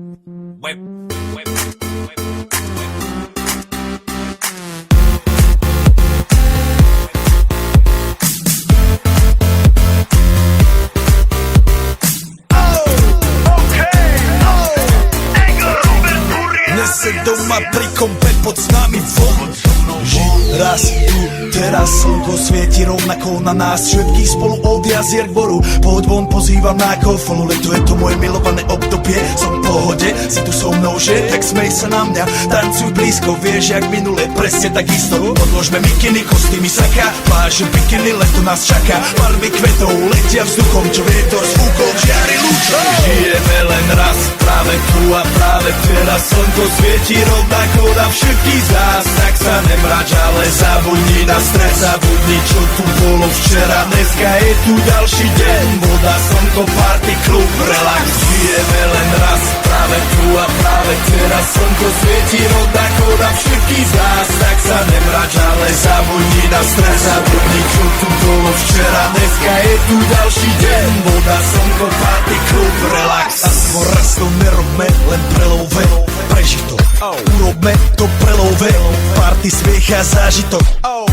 Dnes doma pri kompe pod s nami von. Raz tu, teraz slnko svieti rovnako na nás. Všetkých spolu od jazier k boru. Pohoď von, pozývam na kofolu. Leto je to moje milované obdobie. Som v pohode, si tu so mnou, že? Tak smej sa na mňa, tancuj blízko. Vieš, jak minule, presne takisto. Odložme mikiny, kostýmy saka. Pláže, bikiny, leto nás čaká. Barvy kvetov letia vzduchom, čo vietor s fúkom žiari lúčom. Žijeme len raz, práve tu a práve teraz. Slnko svieti rovnako na všetkých z nás. Tak sa nemrač, ale zabudni na stres. Zabudni, čo tu bolo včera. Dneska je tu ďalší deň. Voda, slnko, party, klub, relax. Žijeme len raz, práve tu a práve teraz. Slnko svieti rovnako na všetkých z nás. Tak sa nemrač, ale zabudni na stres. Zabudni, čo tu bolo včera. Dneska je tu ďalší deň. Voda, slnko, party, klub, relax. Aspoň raz to nerobme, len prelove. Preži to, urobme to prelove. Party, smiech a zážitok.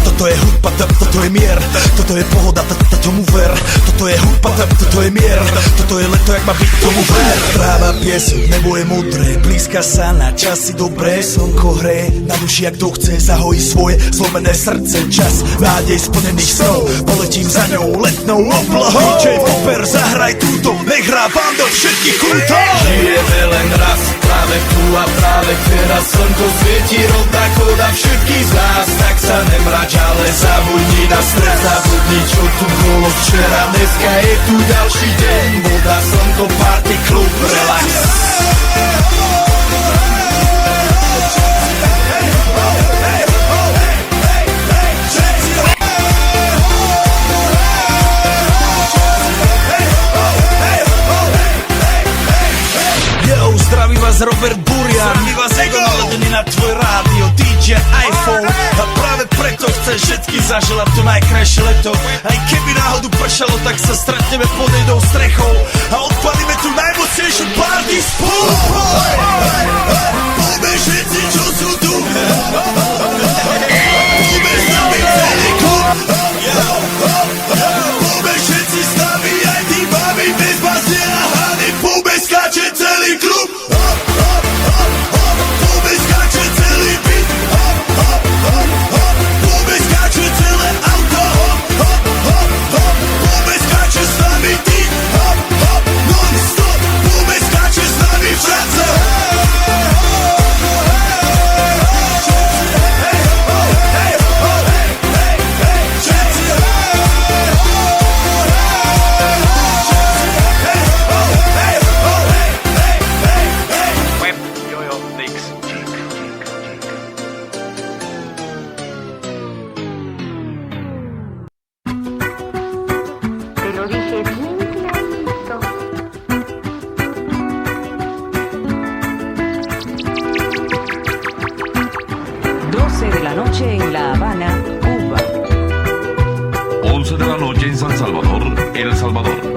Toto je hudba, toto je mier. Toto je pohoda, tomu ver. Toto je hudba, toto je mier. Toto je leto, jak má byť, tomu ver. Práva piesok, nebo je modré. Blízka sa na časy dobré. Slnko hreje na duši, jak to chce. Zahojí svoje zlomené srdce. Čas nádej splnených snov. Poletím za ňou letnou oblohou. DJ Popper, zahraj túto. Nech hrá vám do všetkých kútov. Žijeme len raz, práve tu a práve teraz. Slnko svieti rovnako na všetkých z nás. Tak sa nemrač, ale zabudni na stres. Zabudni, čo tu bolo včera. Dneska je tu ďalší deň. Voda, slnko, party, klub, relax. Zdraví vás Robert Burian. Zdraví vás Ego naladený na tvoj rádio DJ iPhone. A práve preto chcem všetky zaželať to najkrajšie leto. Aj keby náhodu pršalo, tak sa stretneme pod jednou strechou a odpalíme tu najmocnejšiu party spolu. Poďme všetci, čo sú tu. Poďme s nami celý klub. Poďme všetci s nami, aj tí babi bez basne a hany. Poďme skáče celý klub. En La Habana, Cuba. 11 de la noche en San Salvador, El Salvador.